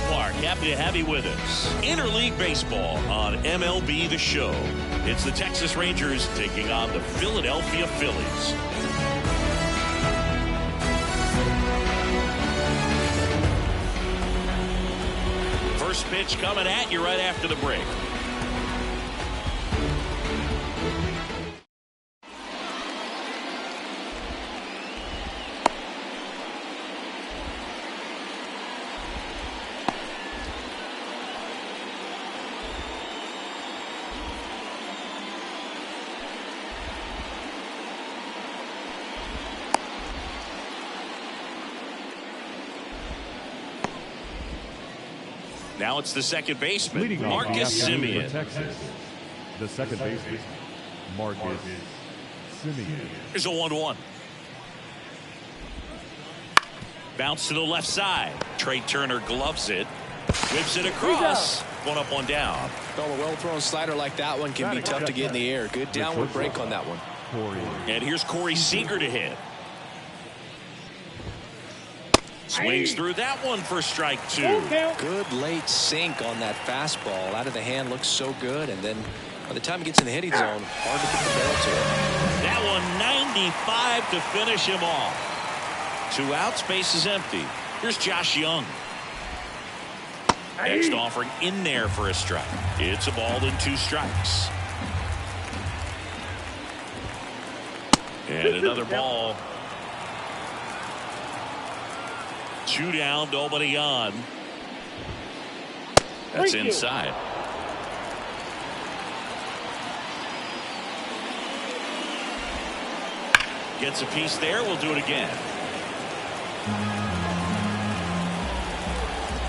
Park. Happy to have you with us. Interleague Baseball on MLB The Show. It's the Texas Rangers taking on the Philadelphia Phillies. First pitch coming at you right after the break. Now it's the second baseman, Marcus Semien. The second baseman, Marcus Semien. Here's a 1-1. Bounce to the left side. Trey Turner gloves it. Whips it across. One up, one down. Well, a well-thrown slider like that one can be tough to get in the air. Good downward break on that one. And here's Corey Seager to hit. Swings through that one for strike two. Good late sink on that fastball. Out of the hand, looks so good. And then by the time it gets in the hitting zone, hard to put the barrel to it. That one 95 to finish him off. 2 outs, base is empty. Here's Josh Young. Next offering in there for a strike. It's a ball and 2 strikes. And another ball. 2 down, nobody on. That's inside. Gets a piece there. We'll do it again.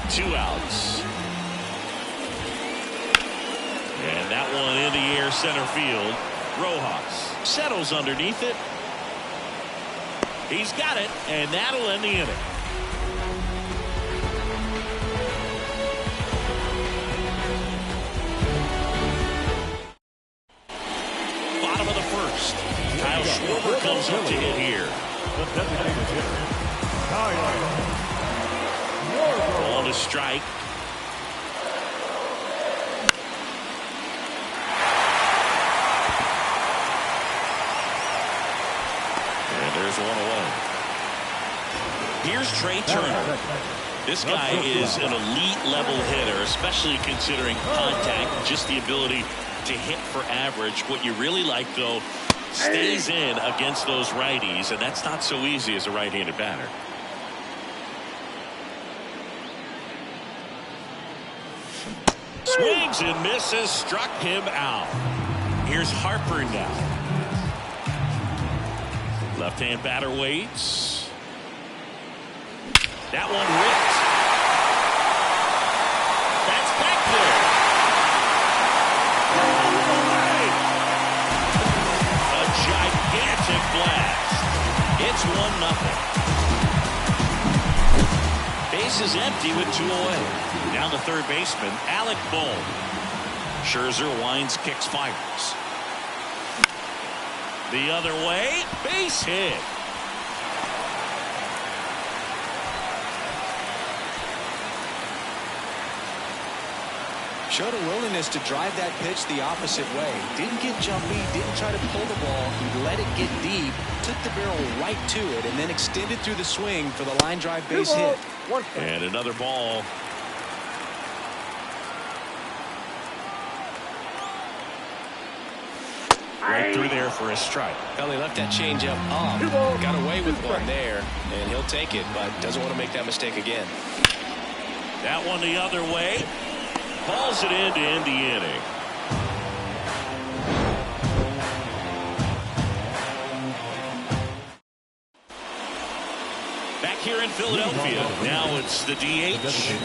2 outs. And that one in the air center field. Rojas settles underneath it. He's got it, and that'll end the inning. Schwarber comes up to hit here. Ball to strike. And there's one away. Here's Trey Turner. This guy is an elite level hitter, especially considering contact, just the ability to hit for average. What you really like, though, stays in against those righties, and that's not so easy as a right-handed batter. Swings and misses, struck him out. Here's Harper now. Left-hand batter waits. That one ripped. That's back there. Gigantic blast. It's 1-0. Base is empty with 2 away. Now the third baseman, Alec Bohm. Scherzer winds, kicks, fires. The other way, base hit. Showed a willingness to drive that pitch the opposite way. Didn't get jumpy, didn't try to pull the ball. He let it get deep, took the barrel right to it, and then extended through the swing for the line drive base hit. And another ball. Right through there for a strike. Well, he left that changeup up. Got away with one there, and he'll take it, but doesn't want to make that mistake again. That one the other way. Balls it in to end the inning. Back here in Philadelphia, now it's the DH,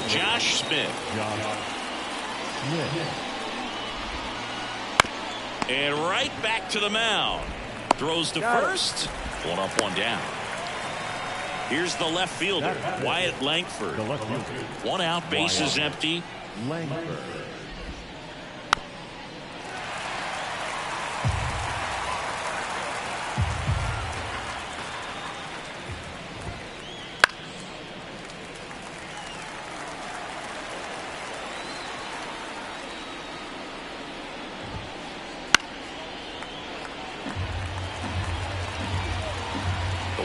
Josh Smith. And right back to the mound. Throws to first. 1 up, 1 down. Here's the left fielder, Wyatt Langford. 1 out, base is empty. Langford.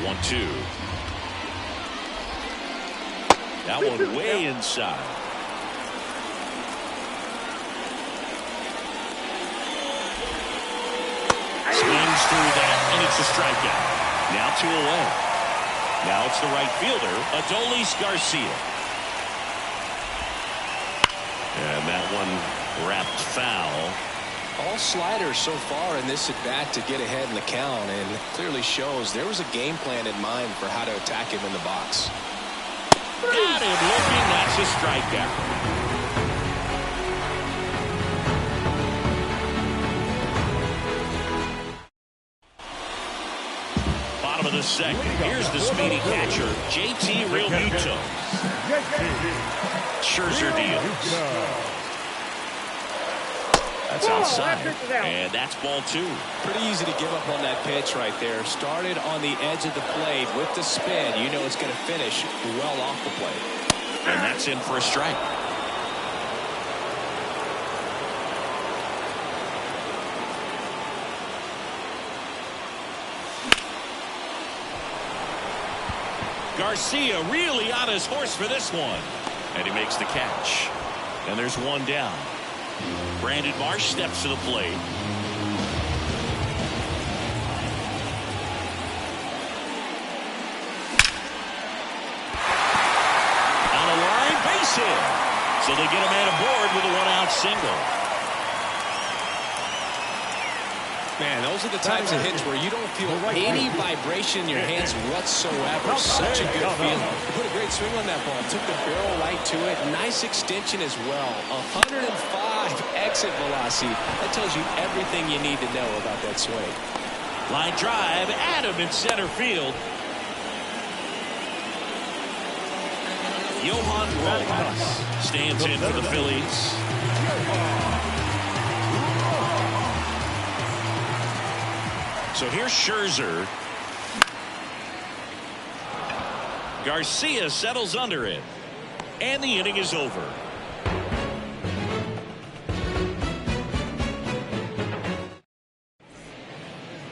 The 1-2. That one way inside. Swings through that, and it's a strikeout. Now 2 away. Now it's the right fielder, Adolis Garcia. And that one wrapped foul. All sliders so far in this at-bat to get ahead in the count, and it clearly shows there was a game plan in mind for how to attack him in the box. Got him looking. That's a strikeout. Bottom of the second. Here's the speedy catcher, JT Realmuto. Scherzer deals. That's outside. And that's ball 2. Pretty easy to give up on that pitch right there. Started on the edge of the plate with the spin. You know it's going to finish well off the plate. And that's in for a strike. Garcia really on his horse for this one. And he makes the catch. And there's one down. Brandon Marsh steps to the plate. On a line, base hit. So they get a man aboard with a 1-out single. Man, those are the types of hits where you don't feel any vibration in your hands whatsoever. Such a good feeling. He put a great swing on that ball. Took the barrel right to it. Nice extension as well. 105 exit velocity. That tells you everything you need to know about that swing. Line drive, Adam in center field. Johan Rojas stands in for the Phillies. So here's Scherzer. Garcia settles under it. And the inning is over.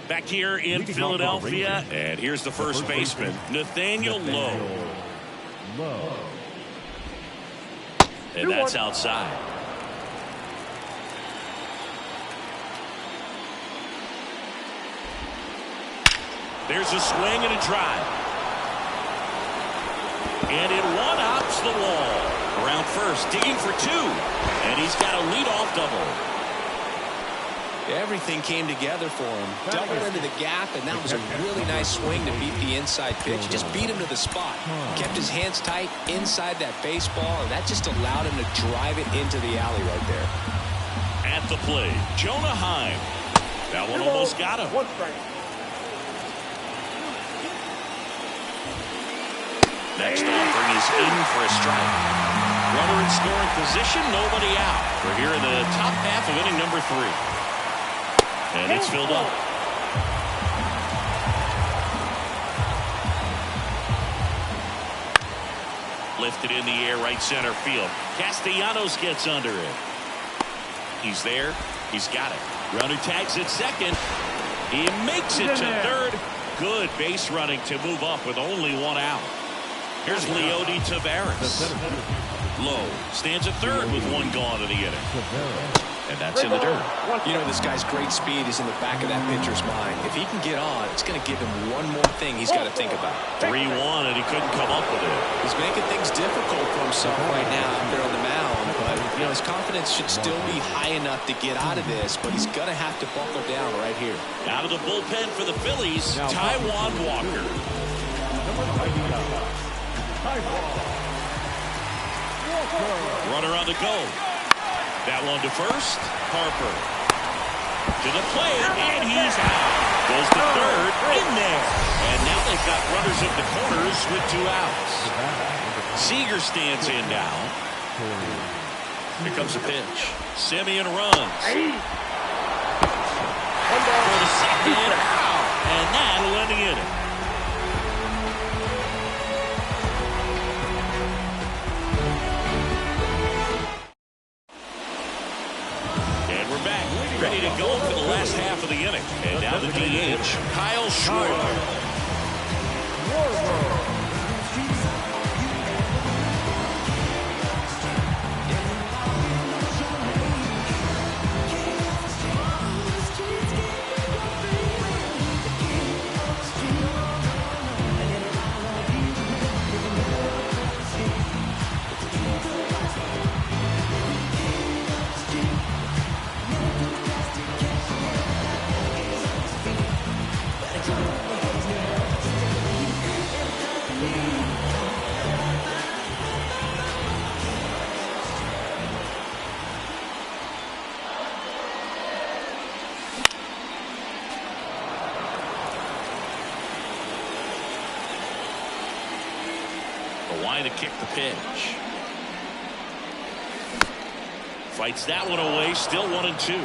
Back here in Philadelphia. And here's the first baseman, Nathaniel Lowe. And that's outside. There's a swing and a drive. And it one-hops the wall. Around first, digging for 2. And he's got a leadoff double. Everything came together for him. Double into the gap, and that was a really nice swing to beat the inside pitch. He just beat him to the spot. Kept his hands tight inside that baseball, and that just allowed him to drive it into the alley right there. At the plate, Jonah Heim. That one almost got him. Next offering is in for a strike. Runner in scoring position, nobody out. We're here in the top half of inning number 3. And it's filled up. Lifted in the air, right center field. Castellanos gets under it. He's there. He's got it. Runner tags at second. He makes it to third. Good base running to move up with only 1 out. Here's Leody Taveras. Lowe stands at third with 1 gone in the inning. And that's in the dirt. You know, this guy's great speed is in the back of that pitcher's mind. If he can get on, it's going to give him one more thing he's got to think about. 3-1, and he couldn't come up with it. He's making things difficult for himself right now out there on the mound. But, you know, his confidence should still be high enough to get out of this. But he's going to have to buckle down right here. Out of the bullpen for the Phillies, Taijuan Walker. Runner on the go. That one to first. Harper to the plate, and he's out. Goes to third, in there. And now they've got runners at the corners with 2 outs. Seager stands in now. Here comes a pitch. Semien runs. For the second out. And that'll end the inning. Ready to go for the last half of the inning. And now the DH, Kyle Schwarber. To kick the pitch. Fights that one away. Still 1-2.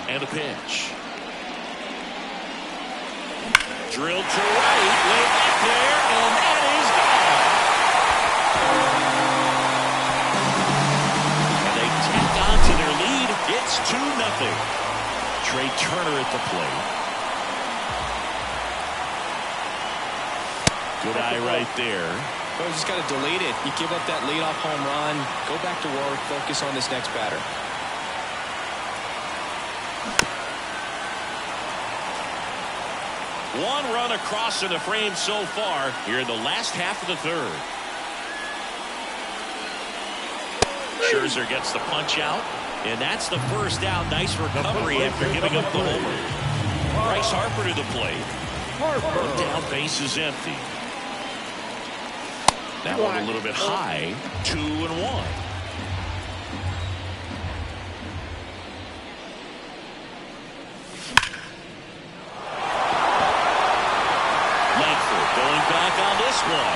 And the pitch. Drilled to right. Way back there. And that is gone. And they tack on to their lead. It's 2-0. Trey Turner at the plate. Good eye right there. Oh, just got to delete it. You give up that leadoff home run. Go back to work. Focus on this next batter. One run across in the frame so far here in the last half of the third. Scherzer gets the punch out, and that's the first out. Nice recovery after giving up the homer. Bryce Harper to the plate. One down, base is empty. That one a little bit high. 2-1. Langford going back on this one.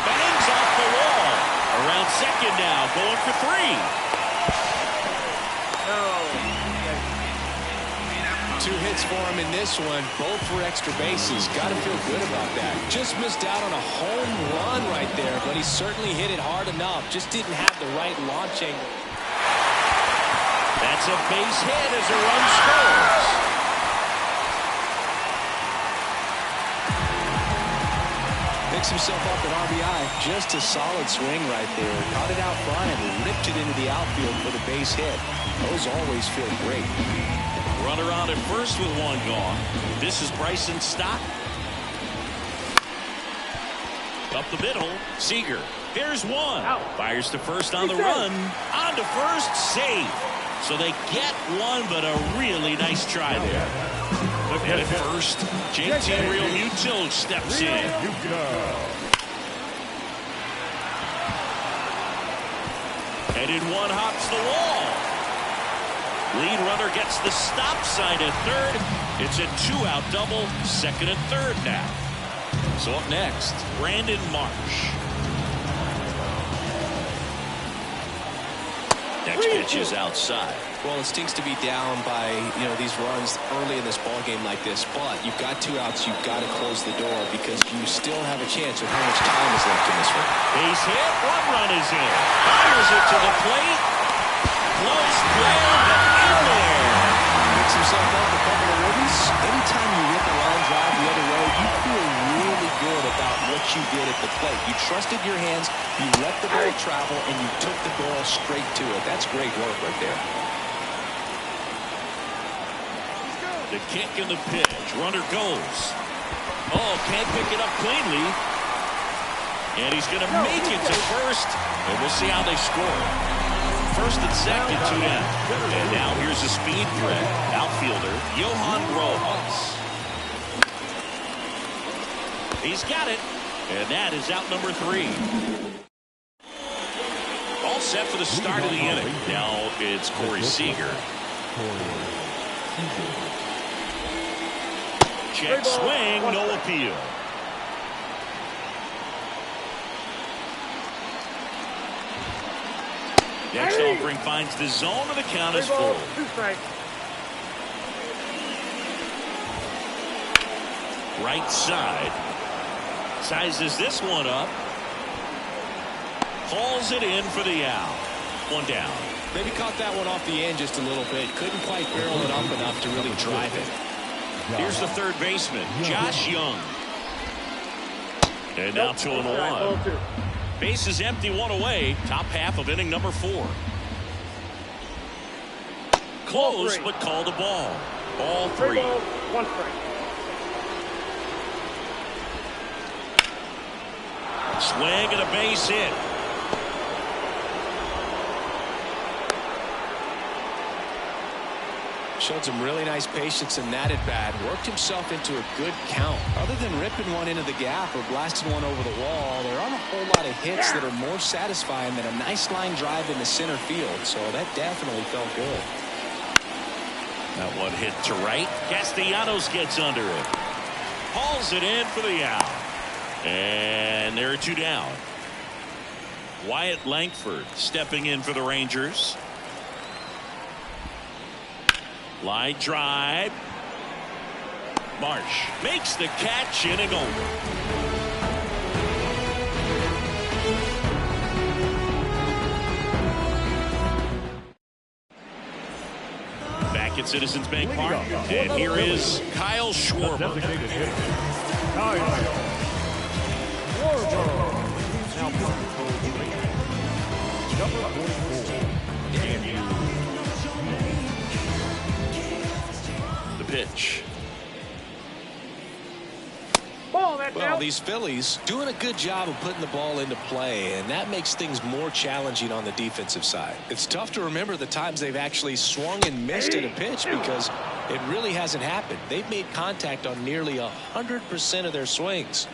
Bangs off the wall. Around second now, going for 3. 2 hits for him in this one, both for extra bases. Got to feel good about that. Just missed out on a home run right there, but he certainly hit it hard enough. Just didn't have the right launch angle. That's a base hit as a run scores. Picks himself up an RBI. Just a solid swing right there. Caught it out front and ripped it into the outfield for the base hit. Those always feel great. Runner on at first with 1 gone. This is Bryson Stott. Up the middle, Seager. Here's one. Fires to first on the run. On to first, safe. So they get one, but a really nice try there. And at first, JT Realmuto steps in. Headed one, hops the wall. Lead runner gets the stop sign at third. It's a 2-out double, second and third now. So up next, Brandon Marsh. Next pitch is outside. Well, it stinks to be down by, these runs early in this ball game like this, but you've got 2 outs. You've got to close the door because you still have a chance with how much time is left in this one. Base hit, 1 run is in. Fires it to the plate. Close play, but in there. Picks himself up a couple of ribbies. Anytime you hit the line drive the other way, you feel really good about what you did at the plate. You trusted your hands, you let the ball travel, and you took the ball straight to it. That's great work right there. The kick and the pitch. Runner goes. Oh, can't pick it up cleanly. And he's going to make it to first. And we'll see how they score. First and second, 2 down. And now here's a speed threat. Outfielder, Johan Rojas. He's got it. And that is out number 3. All set for the start of the inning. Now it's Corey Seager. Check swing, no appeal. Next offering finds the zone, and the count is full. Right side. Sizes this one up. Hauls it in for the out. one down. Maybe caught that one off the end just a little bit. Couldn't quite barrel it up enough to really drive it. Here's the third baseman, Josh Young. And now 2-1. Base is empty, one away. Top half of inning number 4. Close, but called a ball. Ball 3. 1 strike. Swing and a base hit. Showed some really nice patience in that at bat. Worked himself into a good count. Other than ripping one into the gap or blasting one over the wall, there aren't a whole lot of hits that are more satisfying than a nice line drive in the center field. So that definitely felt good. That one hit to right. Castellanos gets under it. Hauls it in for the out. And there are 2 down. Wyatt Langford stepping in for the Rangers. Line drive. Marsh makes the catch, inning over. Back at Citizens Bank Park, and here is Kyle Schwarber. Designated hitter, Kyle Schwarber. Now number 44. The pitch. Well, these Phillies doing a good job of putting the ball into play, and that makes things more challenging on the defensive side. It's tough to remember the times they've actually swung and missed at a pitch because it really hasn't happened. They've made contact on nearly 100% of their swings.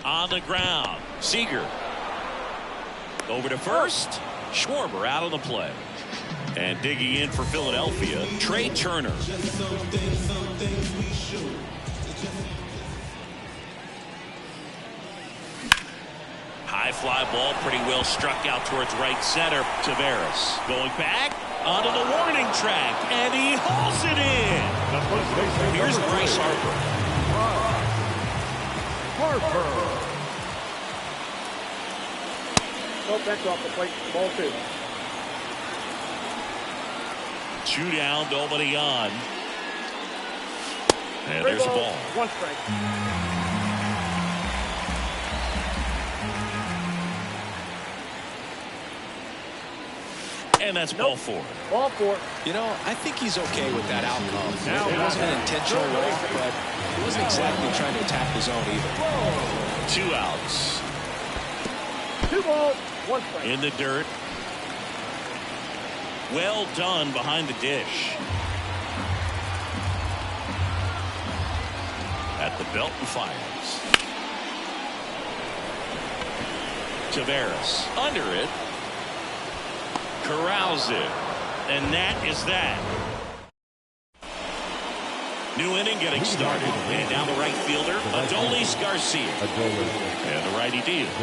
On the ground, Seager. Over to first. Schwarber out on the play. And digging in for Philadelphia, Trey Turner. High fly ball, pretty well struck out towards right center. Taveras going back onto the warning track, and he hauls it in. Here's Bryce Harper. No, that's off the plate. Ball 2. 2 down, nobody on. And there's a ball. 1 strike. And that's ball 4. Ball 4. You know, I think he's okay with that outcome. It wasn't an intentional walk, but he wasn't exactly trying to attack the zone either. 2 outs. 2 balls, 1 strike. In the dirt. Well done behind the dish. At the belt and fires. Taveras under it. Corrals it. And that is that. New inning getting started. And down the right fielder, Adolis Garcia. And the righty deals.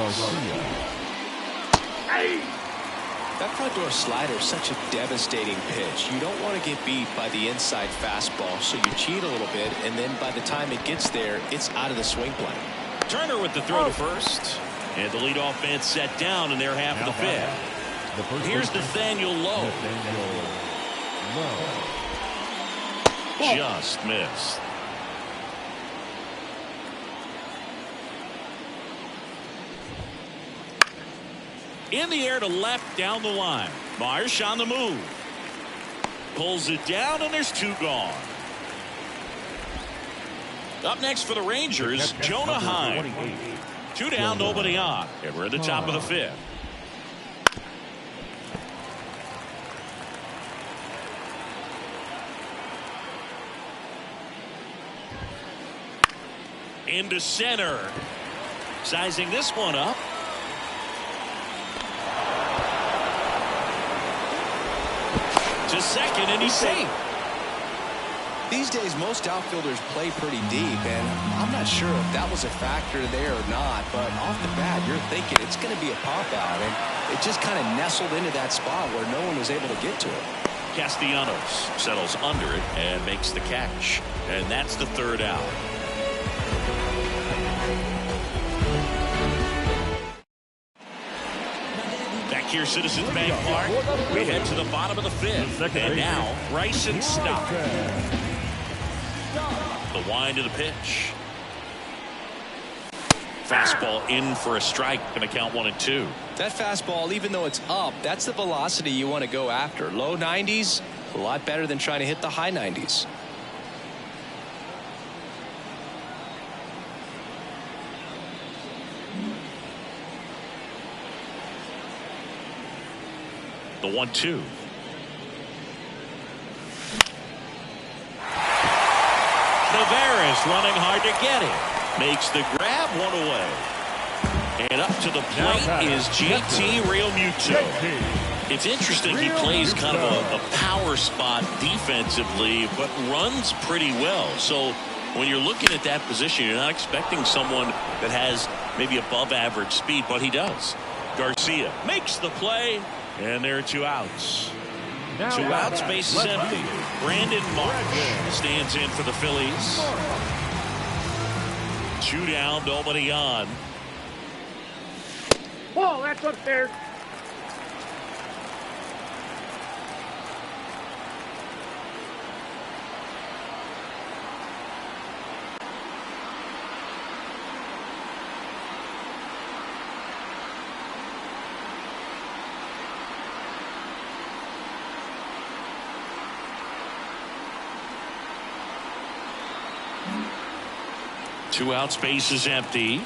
That front door slider is such a devastating pitch. You don't want to get beat by the inside fastball, so you cheat a little bit, and then by the time it gets there, it's out of the swing plane. Turner with the throw to first. And the leadoff man set down in their half of the 5th. Here's Nathaniel Lowe. Just missed. In the air to left down the line. Marsh on the move. Pulls it down, and there's 2 gone. Up next for the Rangers, Jonah Heim. 2 down, nobody on. And we're at the top of the 5th. Into center. Sizing this one up. To second, and he's safe. These days, most outfielders play pretty deep, and I'm not sure if that was a factor there or not, but off the bat, you're thinking it's going to be a pop-out, and it just kind of nestled into that spot where no one was able to get to it. Castellanos settles under it and makes the catch, and that's the 3rd out. here, Citizens Bank Park. We head to the bottom of the fifth. And now, Bryson Stott. The wind of the pitch. Fastball in for a strike. Going to count 1-2. That fastball, even though it's up, that's the velocity you want to go after. Low 90s, a lot better than trying to hit the high 90s. The 1-2. Taveras running hard to get it. Makes the grab, one away. And up to the plate is JT Realmuto. It's interesting, he plays kind of a power spot defensively, but runs pretty well. So when you're looking at that position, you're not expecting someone that has maybe above average speed, but he does. Garcia makes the play, and there are 2 outs. 2 outs, bases empty. Brandon Marsh stands in for the Phillies. 2 down, nobody on. Whoa, that's upstairs. Two out, space is empty.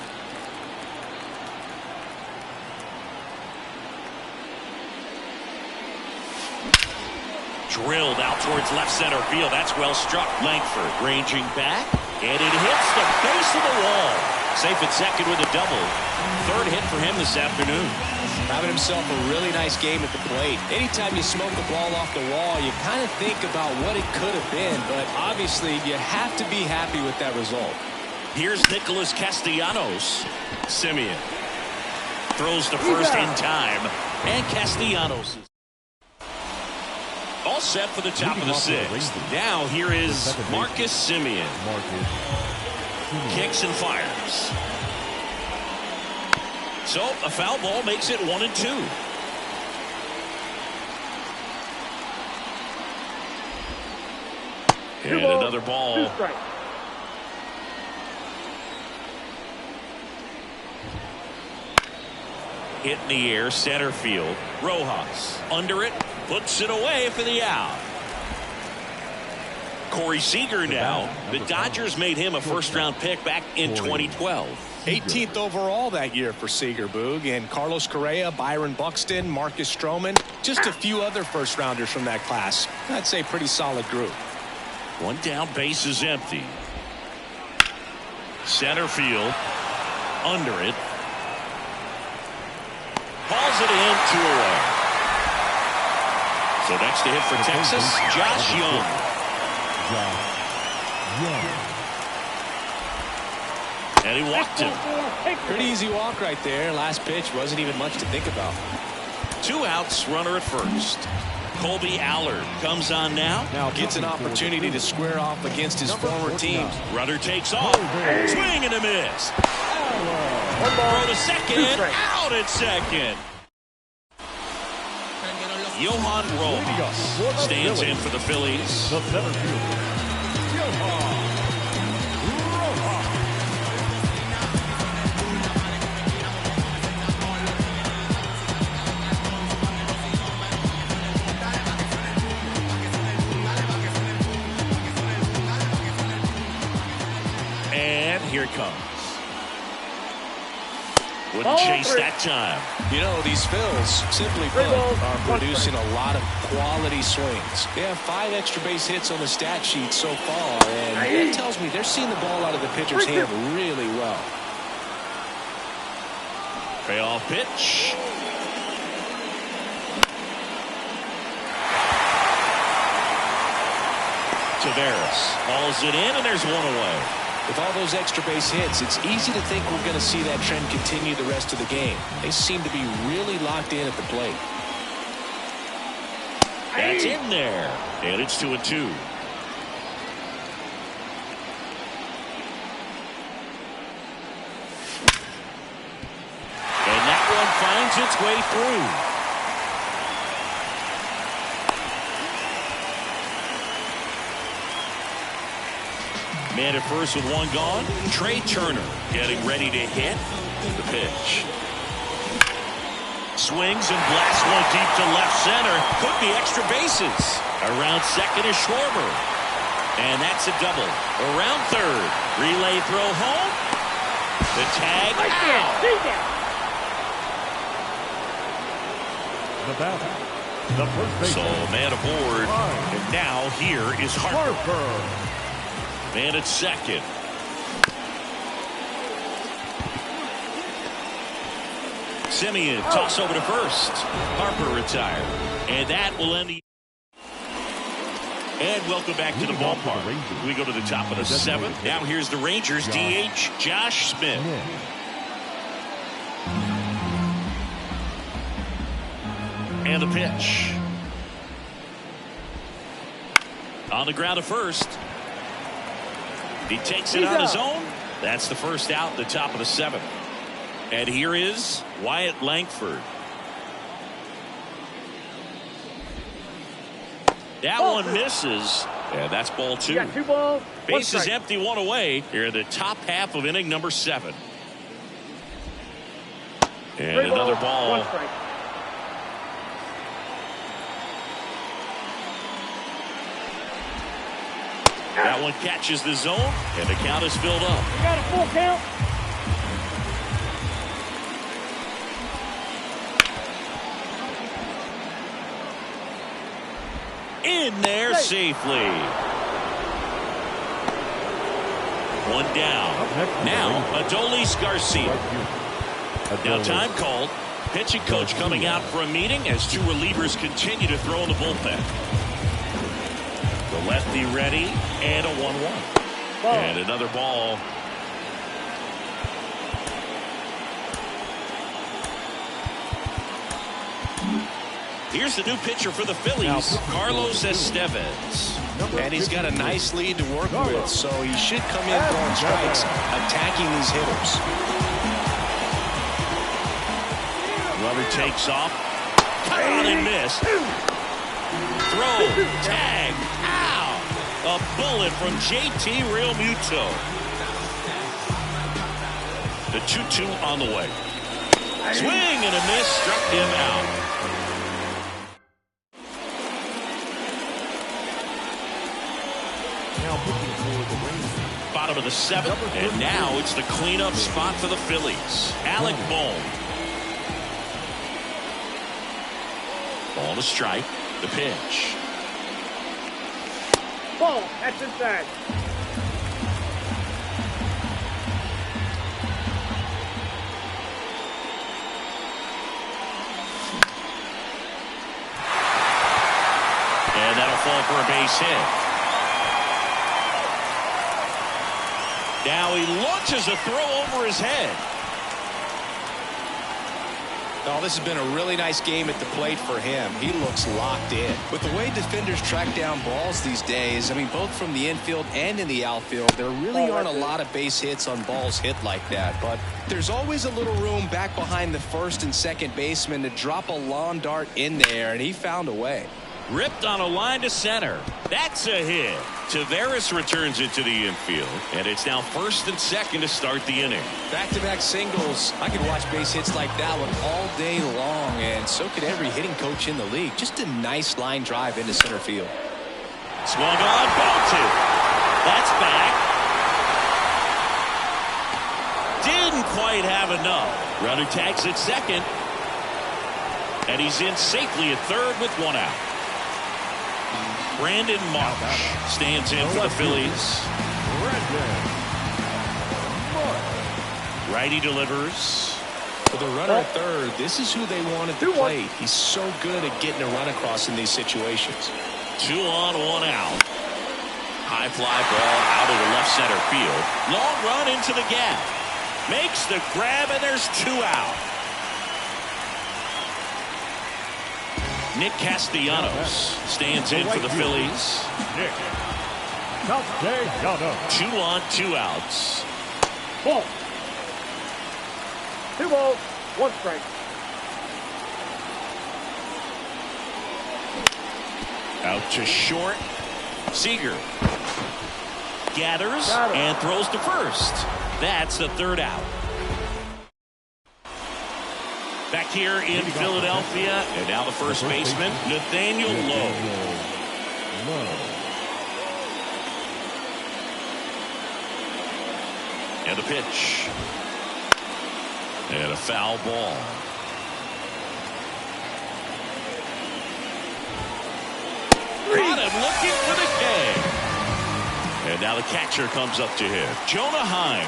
Drilled out towards left center field. That's well struck. Langford ranging back, and it hits the base of the wall. Safe at second with a double. 3rd hit for him this afternoon. Having himself a really nice game at the plate. Anytime you smoke the ball off the wall, you kind of think about what it could have been, but obviously you have to be happy with that result. Here's Nicholas Castellanos. Simeon throws to first in time, and Castellanos is all set for the top of the 6th. Now here is Marcus Simeon. Kicks and fires. So a foul ball makes it 1-2. And another ball. Hit in the air, center field. Rojas under it, puts it away for the out. Corey Seager now. The Dodgers made him a first-round pick back in 2012. 18th overall that year for Seager, Boog. And Carlos Correa, Byron Buxton, Marcus Stroman, just a few other first-rounders from that class. I'd say pretty solid group. 1 down, base is empty. Center field, under it. Hauls it in, 2 away. So next to hit for Texas, Josh Young. And he walked him. Pretty easy walk right there. Last pitch wasn't even much to think about. 2 outs, runner at first. Colby Allard comes on now. Now gets an opportunity to square off against his former team. Runner takes off. Swing and a miss. Throw to second. Out at second. Johan Rojas stands in for the Phillies. The center fielder, Johan Rojas. And here it comes. Wouldn't chase that time. You know, these Phils, simply put, are producing a lot of quality swings. They have 5 extra base hits on the stat sheet so far, and that tells me they're seeing the ball out of the pitcher's hand really well. Payoff pitch. Taveras hauls it in, and there's 1 away. With all those extra base hits, it's easy to think we're going to see that trend continue the rest of the game. They seem to be really locked in at the plate. That's in there. And it's 2-2. And that one finds its way through. Man at first with one gone. Trey Turner getting ready to hit the pitch. Swings and blasts one deep to left center. Could be extra bases. Around second is Schwarber. And that's a double. Around third. Relay throw home. The tag out. The batter, the first baseman. So man aboard. And now here is Harper. Man at second. Simeon toss over to first. Harper retired. And that will end the... And welcome back to the ballpark. We go to the top of the seventh. Now here's the Rangers DH, Josh Smith. And the pitch. On the ground at first. He takes it on his own. That's the first out at the top of the seventh. And here is Wyatt Langford. That one misses. And that's ball two. You got 2 balls. Base is empty, 1 away. Here in the top half of inning number 7. And another ball. 1 strike. That one catches the zone, and the count is filled up. You got a full count. In there safely. 1 down. Now, Adolis Garcia. Now time called. Pitching coach coming out for a meeting as 2 relievers continue to throw in the bullpen. The lefty ready, and a 1-1. And another ball. Here's the new pitcher for the Phillies, Carlos Estevez. And he's got a nice lead to work with, so he should come in throwing strikes, attacking these hitters. Rubber takes off. Caught and missed. Throw. Tag. Ow. A bullet from JT Realmuto. The 2-2 on the way. Swing and a miss. Struck him out. Bottom of the 7th, and now it's the cleanup spot for the Phillies. Alec Bohm. Ball to strike. The pitch. Ball. That's inside. And that'll fall for a base hit. Now he launches a throw over his head. Oh, this has been a really nice game at the plate for him. He looks locked in. With the way defenders track down balls these days, I mean, both from the infield and in the outfield, there really aren't a lot of base hits on balls hit like that. But there's always a little room back behind the first and second baseman to drop a lawn dart in there, and he found a way. Ripped on a line to center. That's a hit. Taveras returns it to the infield, and it's now first and second to start the inning. Back-to-back singles. I could watch base hits like that one all day long, and so could every hitting coach in the league. Just a nice line drive into center field. Swung on, belted. That's back. Didn't quite have enough. Runner tags at second, and he's in safely at third with 1 out. Brandon Marsh stands in for the Phillies. Righty delivers. For the runner at third, this is who they want at the plate. He's so good at getting a run across in these situations. 2 on, 1 out. High fly ball out of the left center field. Long run into the gap. Makes the grab, and there's 2 out. Nick Castellanos stands in for the Phillies. Nick Castellanos. 2 on, 2 outs. Ball. 2 balls. 1 strike. Out to short. Seager. gathers and throws to first. That's the third out. Back here in Philadelphia, and now the first baseman, Nathaniel Lowe. And the pitch. And a foul ball. Got him looking for the K. And now the catcher comes up to him, Jonah Heim.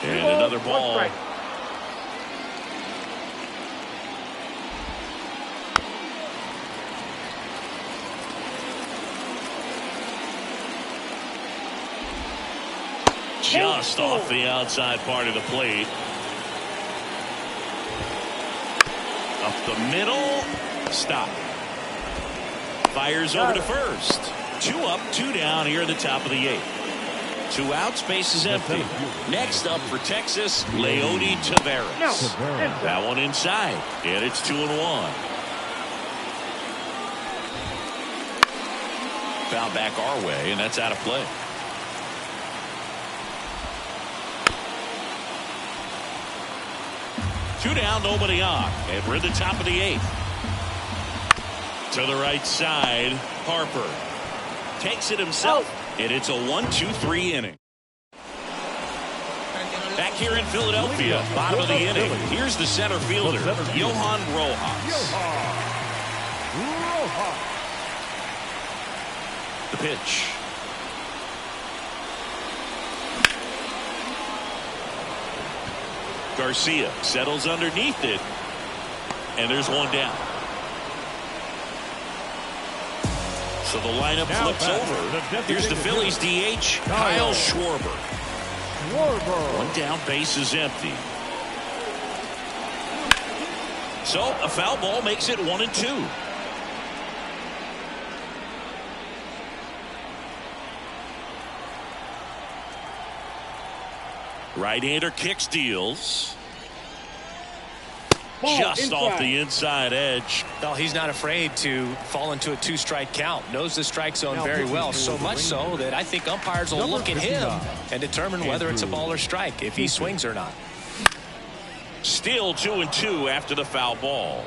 And another ball. Just off the outside part of the plate. Up the middle. Stop. Fires over to first. 2 up, 2 down here at the top of the 8th. 2 outs, base is empty. Next up for Texas, Leody Taveras. That one inside, and it's 2-1. Foul back our way, and that's out of play. Two down, nobody on, and we're at the top of the 8th. To the right side, Harper takes it himself, and it's a 1-2-3 inning. Back here in Philadelphia, bottom of the inning, here's the center fielder, Johan Rojas. The pitch. Garcia settles underneath it, and there's one down. So the lineup flips over. Here's the Phillies DH, Kyle Schwarber. One down, base is empty. So a foul ball makes it 1-2. Right-hander kicks, deals. Just off the inside edge. Well, he's not afraid to fall into a 2-strike count. Knows the strike zone very well. So much so that I think umpires will look at him and determine whether it's a ball or strike, if he swings or not. Still 2-2 after the foul ball.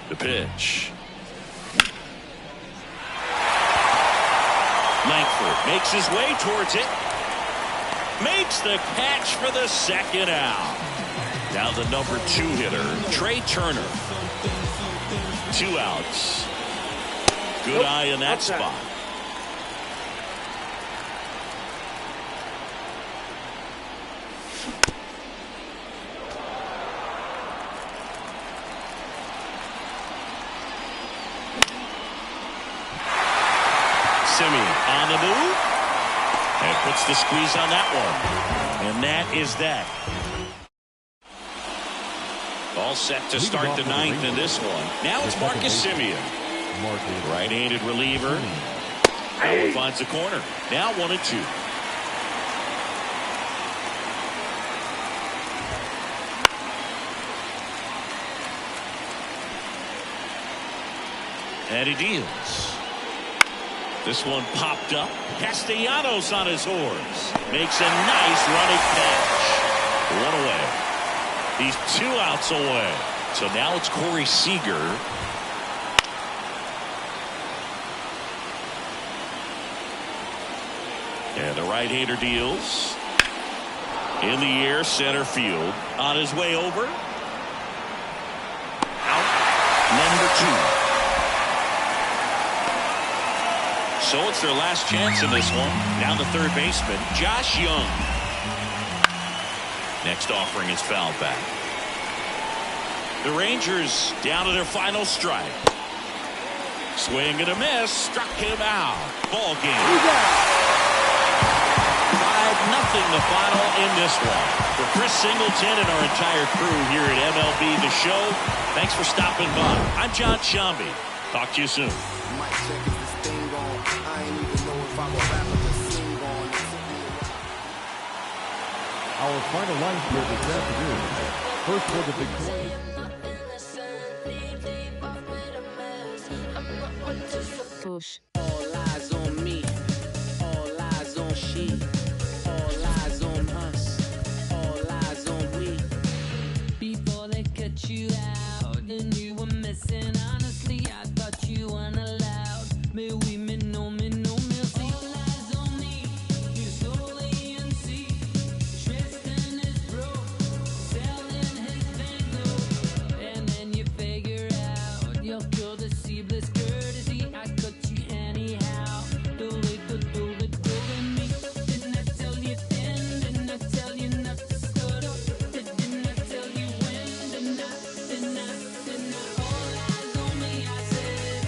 The pitch. Langford makes his way towards it. Makes the catch for the second out. Now the number 2 hitter, Trey Turner. 2 outs. Good eye in that spot. Simeon on the move and puts the squeeze on that one, and that is that. All set to start the 9th in this one. Now it's Marcus Simeon, right-handed reliever. Howard finds the corner. Now 1-2. And he deals. This one popped up. Castellanos on his horse. Makes a nice running catch. 1 away. He's 2 outs away. So now it's Corey Seager. And the right-hander deals. In the air, center field. On his way over. Out. Number 2. So it's their last chance in this one. Now the third baseman, Josh Young. Next offering is fouled back. The Rangers down to their final strike. Swing and a miss. Struck him out. Ball game. 5-0 the final in this one. For Chris Singleton and our entire crew here at MLB The Show, thanks for stopping by. I'm John Shambi. Talk to you soon. I ain't even know if I our final line score this afternoon. First for the victorious. Push. All eyes on me, all eyes on she, all eyes on us, all eyes on we. Before they cut you out and you were missing, honestly, I thought you weren't allowed. Mais oui, mais non, merci. All eyes on me, you slowly and see. Tristan is broke, selling his Van. And then you figure out your cul-de-cible courtesy. I cut you anyhow. Do it me. Didn't I tell you then? Didn't I tell you not to stutter? Didn't I tell you when? Didn't I? All eyes on me, I said.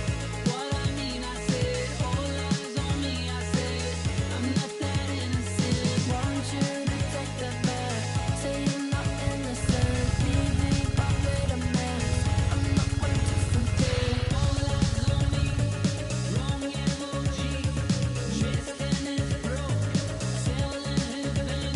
What I mean, I said. All eyes on me, I said. I'm not that innocent. Want you to take that back. Say you're not innocent. Leave deep, I made a mess. I'm not one to forget. All eyes on me. Wrong emoji. Tristan is broke. Selling his Van.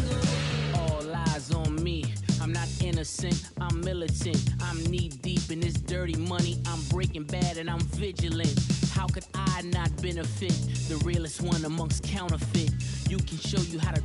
All eyes on me, I'm not innocent, I'm militant. I'm knee deep in this dirty money. I'm Breaking Bad and I'm vigilant. How could I not benefit? The realest one amongst counterfeit. You can show you how to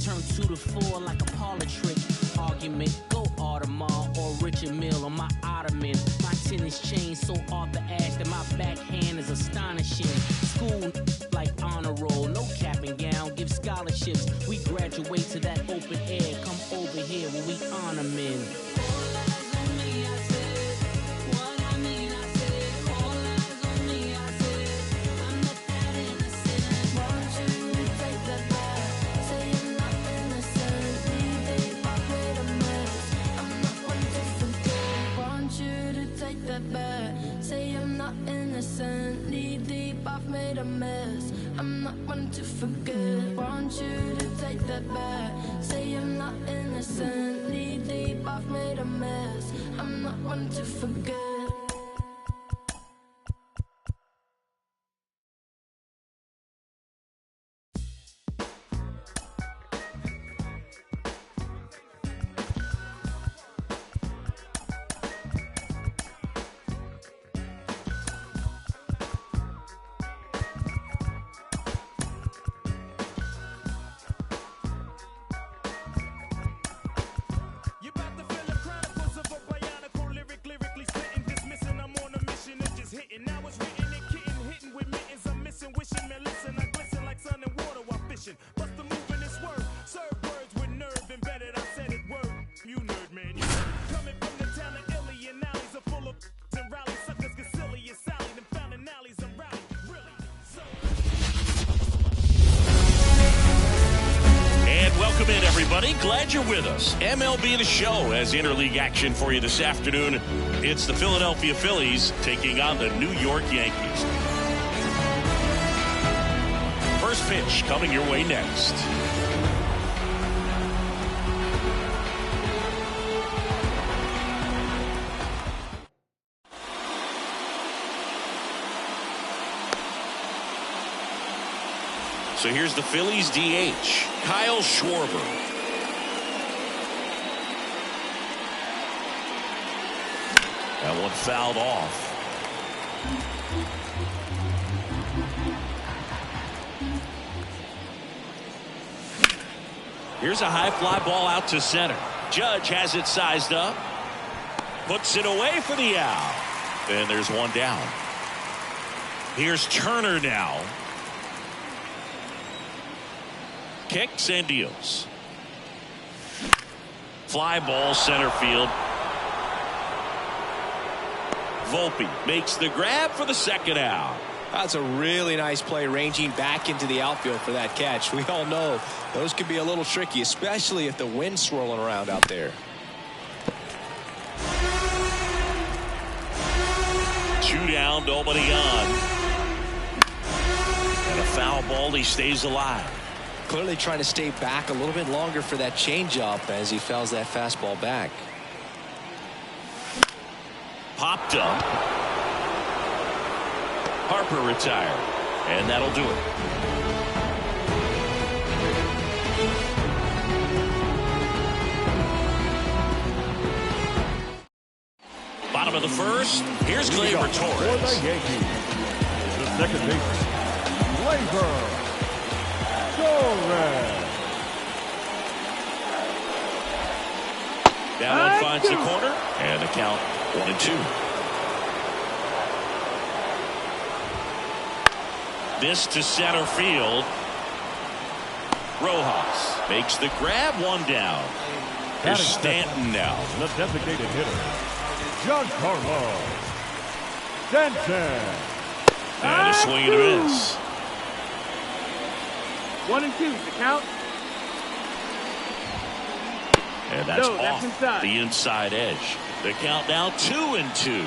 turn 2 to 4 like a parlor trick. Argument, go Audemars or Richard Mille on my ottoman. My tennis chain so Arthur Ashe that my backhand is astonishing. School like honor roll, no cap and gown, give scholarships. We graduate to that open air. Come over here when we honor men. All eyes on me, I said. What I mean, I said. All eyes on me, I said. I'm not that innocent. Want you to take that back. Say I'm not innocent. Leave deep, I made a mess. I'm not one to forget. Want you to take that back. Say I'm not innocent. Knee deep, I've made a mess. I'm not one to forget. Want you to take that back. Say I'm not innocent. Knee deep, I've made a mess. I'm not one to forget. You about to feel the chronicles of a bionicle lyric, lyrically spitting, dismissing. I'm on a mission and just hitting. Now it's written and kitten, hitting with mittens. I'm missing, wishing, man, listen. I glisten like sun and water while fishing. Bust the move in this word. Serve words with nerve embedded. I said it word. You nerd, man. You coming from the town of Illy and alleys are full of and rally suckers get silly and Sally. Them found in alleys and rally. Really? So. And welcome in, everybody. Glad you're with us. MLB The Show has interleague action for you this afternoon. It's the Philadelphia Phillies taking on the New York Yankees. First pitch coming your way next. So here's the Phillies DH, Kyle Schwarber. That one fouled off. Here's a high fly ball out to center. Judge has it sized up. Puts it away for the out. And there's one down. Here's Turner now. Kicks and deals. Fly ball center field. Volpe makes the grab for the second out. That's a really nice play, ranging back into the outfield for that catch. We all know those can be a little tricky, especially if the wind's swirling around out there. Two down, nobody on. And a foul ball, he stays alive. Clearly trying to stay back a little bit longer for that changeup as he fouls that fastball back. Popped up. Harper retired. And that'll do it. Bottom of the first. Here's Gleyber For Torres. the Yankees, the second baseman, Gleyber Torres. That one finds the corner, and the count 1-2. This to center field. Rojas makes the grab, one down. Here's Stanton now. The designated hitter, Giancarlo Stanton. And a swing and a miss. 1-2, the count. And that's No, that's off inside. the inside edge. The count now 2-2.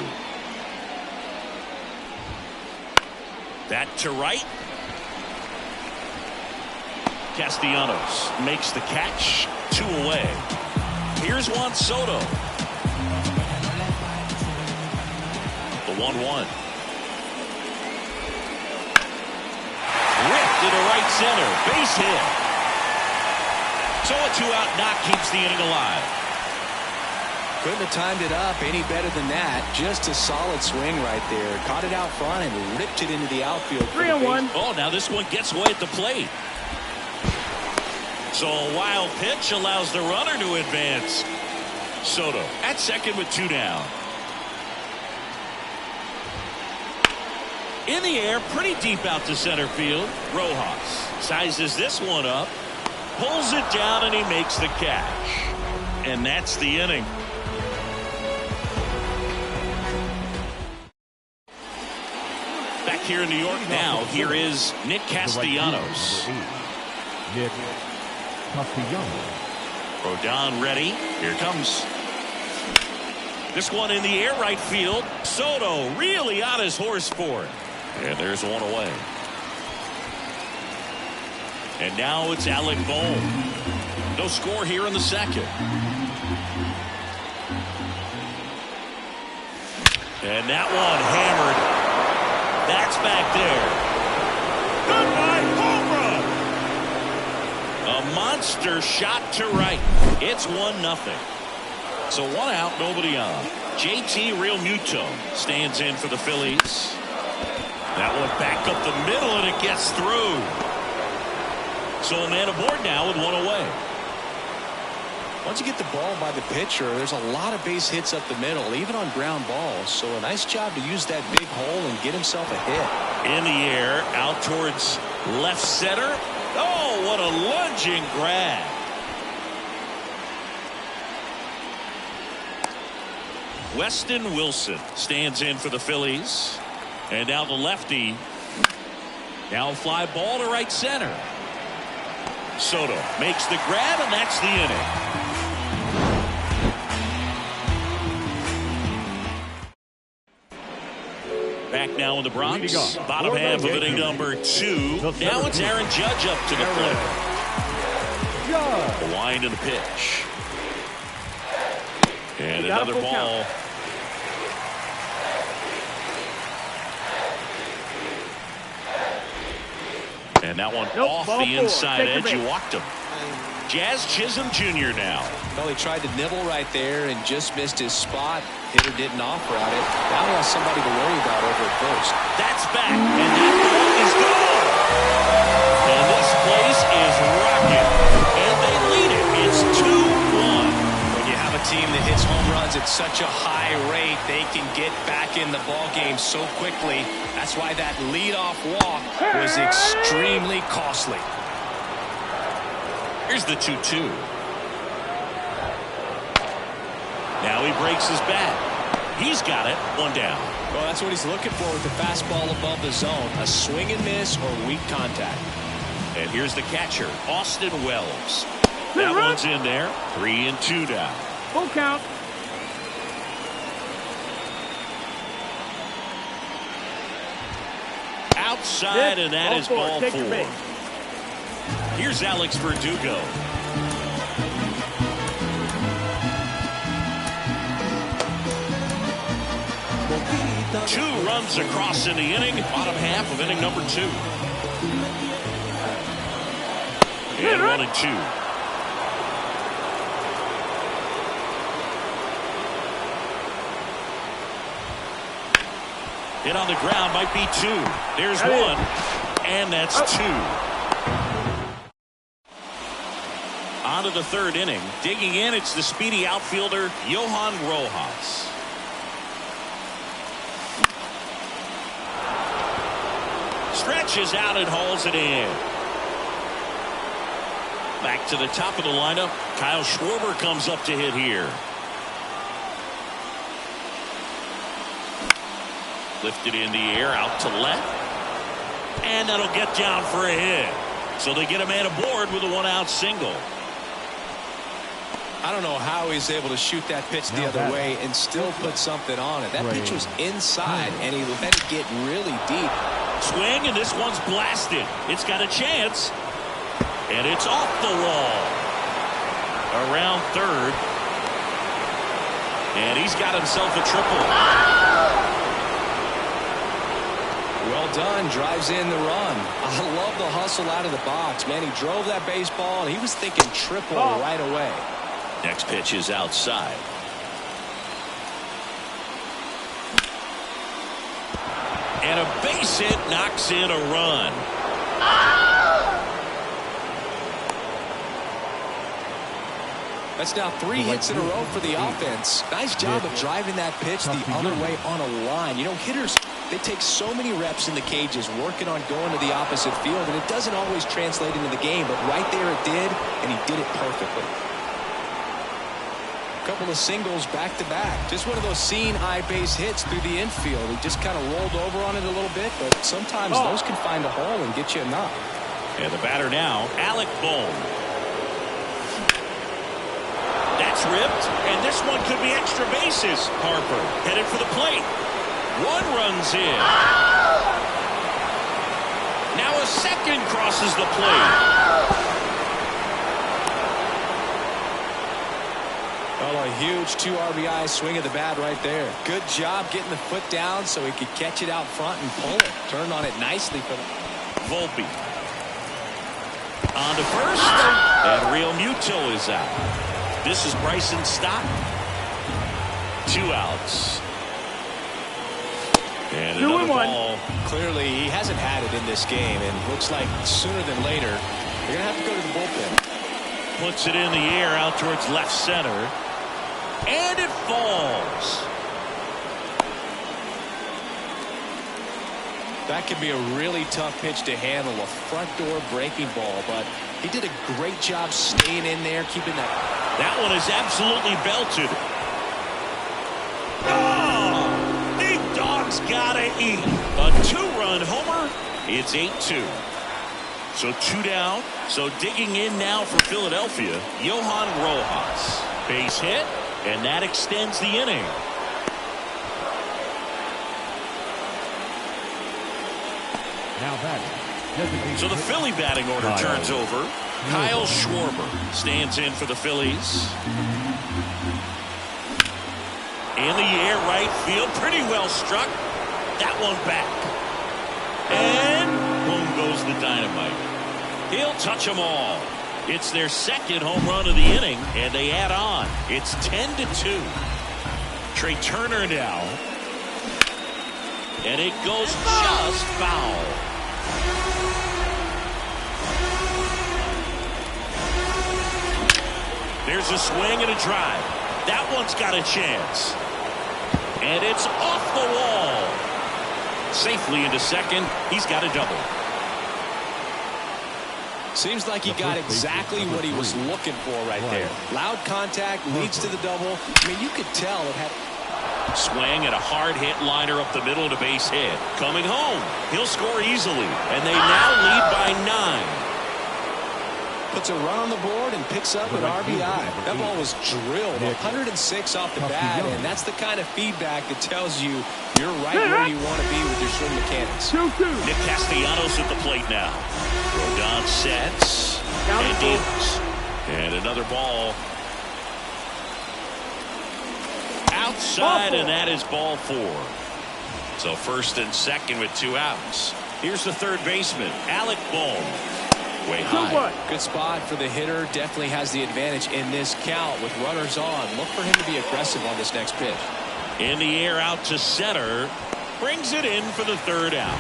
That to right. Castellanos makes the catch. 2 away. Here's Juan Soto. The 1-1. Ripped into right center. Base hit. So a 2-out knock keeps the inning alive. Couldn't have timed it up any better than that. Just a solid swing right there. Caught it out front and ripped it into the outfield. 3-1. Oh, now this one gets away at the plate. So a wild pitch allows the runner to advance. Soto at second with 2 down. In the air, pretty deep out to center field. Rojas sizes this one up, pulls it down, and he makes the catch. And that's the inning. Back here in New York now, here is Nick Castellanos. Nick Castellanos. Rodon ready. Here comes. This one in the air, right field. Soto really on his horse for it. And there's one away. And now it's Alec Bohm. No score here in the second. And that one hammered. That's back there. Goodbye, home run. A monster shot to right. It's 1-0. So 1 out, nobody on. JT Realmuto stands in for the Phillies. That one back up the middle, and it gets through. So a man aboard now with 1 away. Once you get the ball by the pitcher, there's a lot of base hits up the middle, even on ground balls. So a nice job to use that big hole and get himself a hit. In the air, out towards left center. Oh, what a lunging grab. Weston Wilson stands in for the Phillies. And now the lefty. Now a fly ball to right center. Soto makes the grab, and that's the inning. Back now in the Bronx. Bottom half of inning number 2. Now it's Aaron Judge up to the plate. The wind and the pitch. And another ball. And that one off the inside edge. You walked him. Jazz Chisholm Jr. now. Well, he tried to nibble right there and just missed his spot. Hitter didn't offer out it. Now he has somebody to worry about over at first. That's back, and that ball is gone. And this place is rocking, and they lead it. It's 2-1. When you have a team that hits home runs at such a high rate, they can get back in the ball game so quickly. That's why that leadoff walk was extremely costly. Here's the 2-2. Now he breaks his bat. He's got it. 1 down. Well, that's what he's looking for with the fastball above the zone. A swing and miss or weak contact. And here's the catcher, Austin Wells. That one's in there. 3-2 down. Full count. Outside, and that is ball 4. Here's Alex Verdugo. Two runs across in the inning. Bottom half of inning number 2. And 1-2. Hit on the ground might be 2. There's 1, and that's 2. On to the 3rd inning. Digging in, it's the speedy outfielder, Johan Rojas. Stretches out and hauls it in. Back to the top of the lineup. Kyle Schwarber comes up to hit here. Lifted in the air, out to left. And that'll get down for a hit. So they get a man aboard with a 1-out single. I don't know how he's able to shoot that pitch the other way and still put something on it. That pitch was inside, and he let it get really deep. Swing, and this one's blasted. It's got a chance. And it's off the wall. Around 3rd. And he's got himself a triple. Well done. Drives in the run. I love the hustle out of the box. Man, he drove that baseball, and he was thinking triple right away. Next pitch is outside. And a base hit knocks in a run. That's now 3 hits in a row for the offense. Nice job of driving that pitch the other way on a line. You know, hitters, they take so many reps in the cages working on going to the opposite field, and it doesn't always translate into the game, but right there it did, and he did it perfectly. Couple of singles back-to-back. Just one of those seeing eye base hits through the infield. He just kind of rolled over on it a little bit, but sometimes those can find a hole and get you a knock. And the batter now, Alec Bohm. That's ripped, and this one could be extra bases. Harper headed for the plate. 1 runs in. Now a second crosses the plate. Well, a huge 2 RBI swing of the bat right there. Good job getting the foot down so he could catch it out front and pull it. Turned on it nicely for the Volpe. On to first, and Real Muto is out. This is Bryson Stott. 2 outs. And another ball. Clearly, he hasn't had it in this game, and looks like sooner than later, they're going to have to go to the bullpen. Puts it in the air out towards left center. And it falls. That could be a really tough pitch to handle, a front door breaking ball, but he did a great job staying in there, keeping that. That one is absolutely belted. Oh, big dog's gotta eat. A 2-run homer. It's 8-2. So 2 down. So digging in now for Philadelphia, Johan Rojas. Base hit, and that extends the inning. Now batting. So the Philly batting order turns over. Kyle Schwarber stands in for the Phillies. In the air, right field, pretty well struck. That one back. And boom goes the dynamite. He'll touch them all. It's their 2nd home run of the inning, and they add on. It's 10-2. Trey Turner now. And it goes just foul. There's a swing and a drive. That one's got a chance. And it's off the wall. Safely into second. He's got a double. Seems like he got exactly what he was looking for right there. Loud contact leads to the double. I mean, you could tell it had. Swing and a hard hit liner up the middle and a base hit. Coming home. He'll score easily. And they now lead by 9. Puts a run on the board and picks up an RBI. That ball was drilled 106 off the bat, and that's the kind of feedback that tells you you're right where you want to be with your swing mechanics. Nick Castellanos at the plate now. Rodon sets and deals. And another ball. Outside, and that is ball 4. So 1st and 2nd with 2 outs. Here's the 3rd baseman, Alec Bohm. Way high. Good spot for the hitter. Definitely has the advantage in this count with runners on. Look for him to be aggressive on this next pitch. In the air out to center. brings it in for the third out.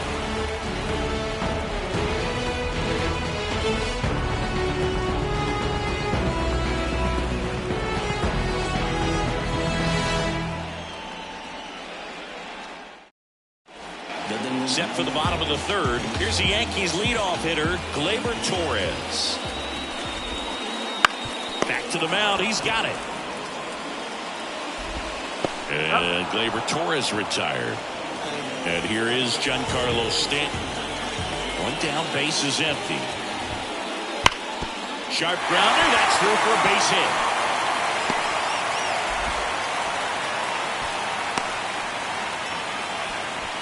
Set for the bottom of the third. Here's the Yankees leadoff hitter, Gleyber Torres. Back to the mound. He's got it. And Gleyber Torres retired. And here is Giancarlo Stanton. One down, base is empty. Sharp grounder. That's through for a base hit.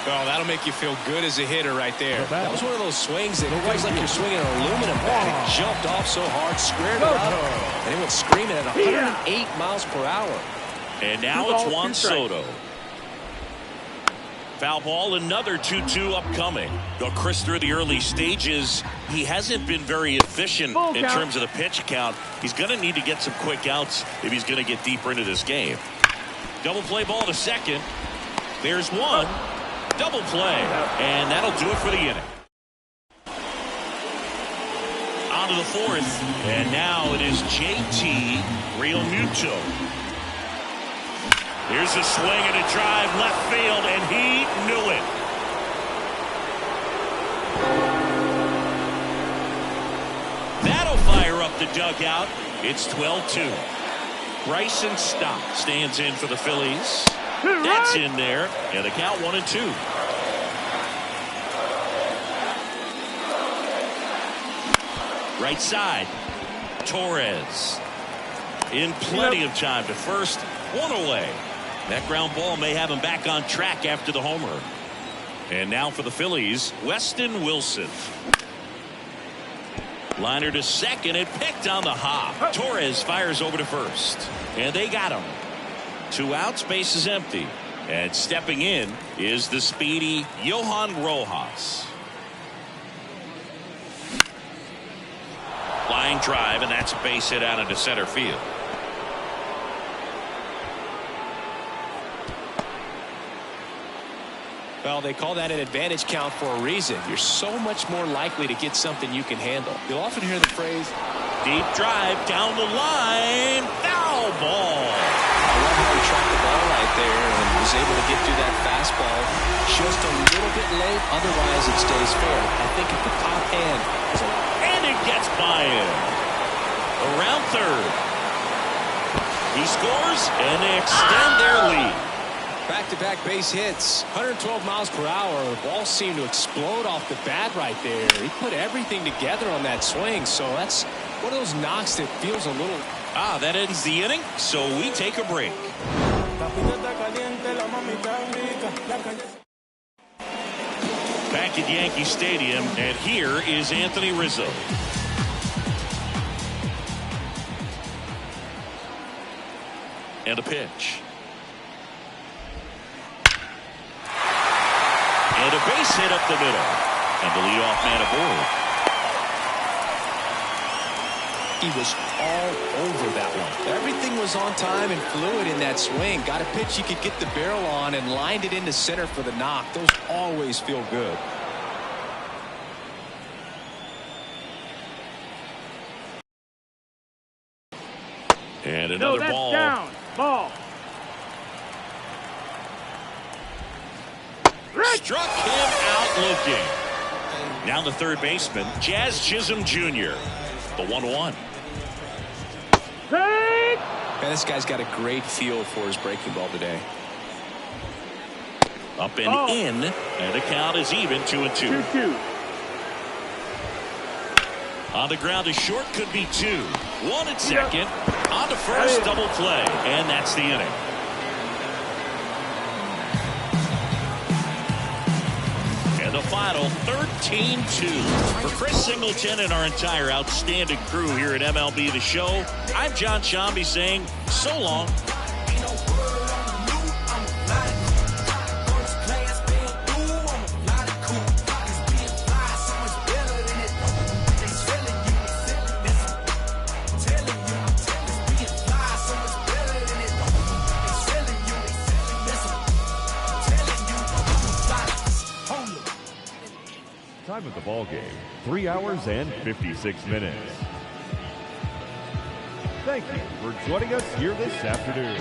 Oh, that'll make you feel good as a hitter right there. That was one of those swings that feels like you're swinging an aluminum bat. It jumped off so hard, squared it up, and it went screaming at 108 miles per hour. And now it's Juan Soto. Foul ball, another 2-2 upcoming. Though Chris, through the early stages, he hasn't been very efficient in terms of the pitch count. He's going to need to get some quick outs if he's going to get deeper into this game. Double play ball to second. There's one. Double play, and that'll do it for the inning. On to the fourth, and now it is JT Realmuto. Here's a swing and a drive left field, and he knew it. That'll fire up the dugout. It's 12-2. Bryson Stott stands in for the Phillies. That's in there, and the count 1-2. Right side, Torres. In plenty of time to first, one away. That ground ball may have him back on track after the homer. And now for the Phillies, Weston Wilson. Liner to second, and picked on the hop. Torres fires over to first, and they got him. 2 outs, base is empty. And stepping in is the speedy Johan Rojas. Flying drive, and that's a base hit out into center field. Well, they call that an advantage count for a reason. You're so much more likely to get something you can handle. You'll often hear the phrase, deep drive down the line, foul ball. I love how he tracked the ball right there and was able to get through that fastball just a little bit late. Otherwise, it stays fair. I think if the top hand is a... And it gets by him. Around third. He scores, and they extend their lead. Back-to-back base hits, 112 miles per hour. The ball seemed to explode off the bat right there. He put everything together on that swing, so that's one of those knocks that feels a little... That ends the inning, so we take a break. Back at Yankee Stadium, and here is Anthony Rizzo. And a pitch. And a base hit up the middle. And the leadoff man aboard. He was all over that one. Everything was on time and fluid in that swing. Got a pitch you could get the barrel on and lined it into center for the knock. Those always feel good. And another ball. Down. Ball. Struck him out looking. Now the third baseman, Jazz Chisholm Jr. The 1-1. Man, this guy's got a great feel for his breaking ball today. Up and in, and the count is even 2-2. 2-2. On the ground, a short could be 2. 1 at second. On to first, double play, and that's the inning. And the final 13-2. For Chris Singleton and our entire outstanding crew here at MLB The Show, I'm John Shambi saying so long. Time of the ball game, 3 hours and 56 minutes. Thank you for joining us here this afternoon.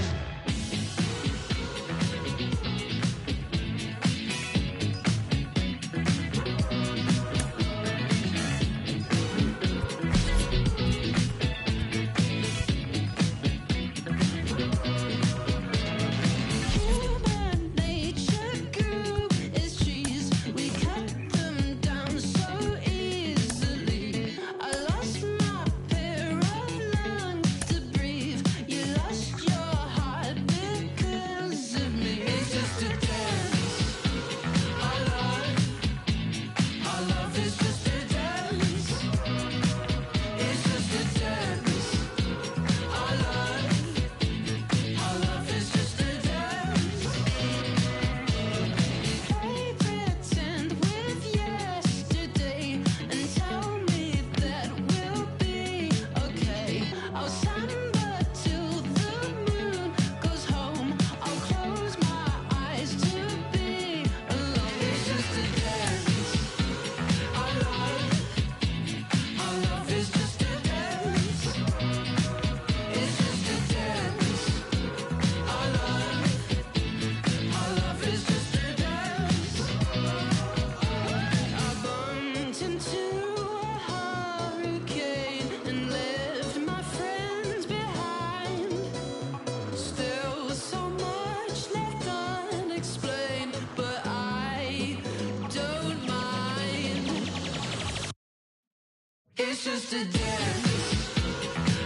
It's just a dance.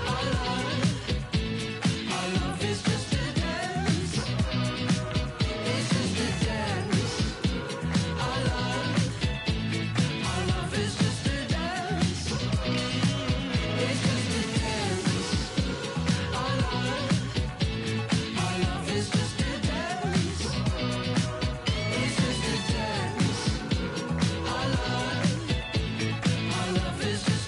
Our love is just a dance. It's just a dance. Our love is just a dance. It's just a dance. Our love is just a dance. It's just a dance. Our love is just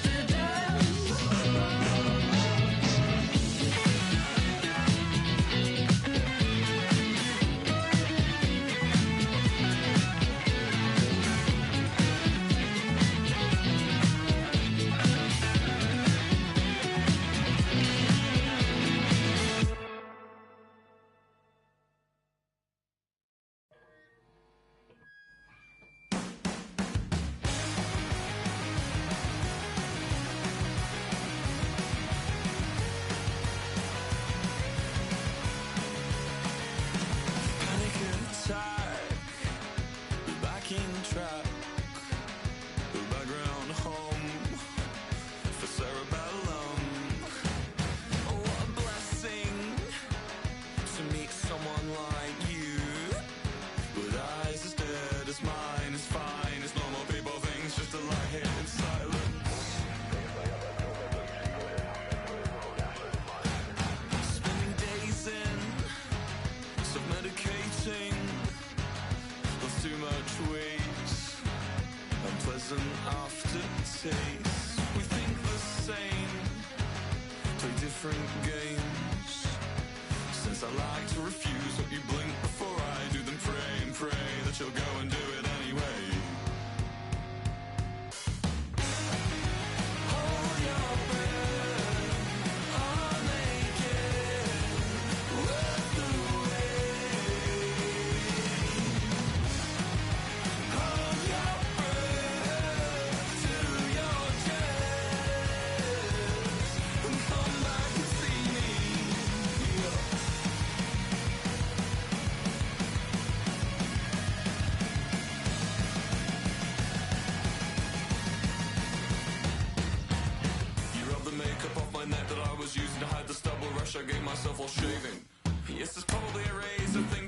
aftertaste. We think the same, play different games. Since I like to refuse what you blink before I do, then pray and pray that you'll go and do it anyway. Hold your breath, I'll make it worth the wait. Hold your breath to your chest and come back and see me. You rubbed the makeup off my neck that I was using to hide the stubble rush I gave myself while shaving. Yes, it's probably a razor thing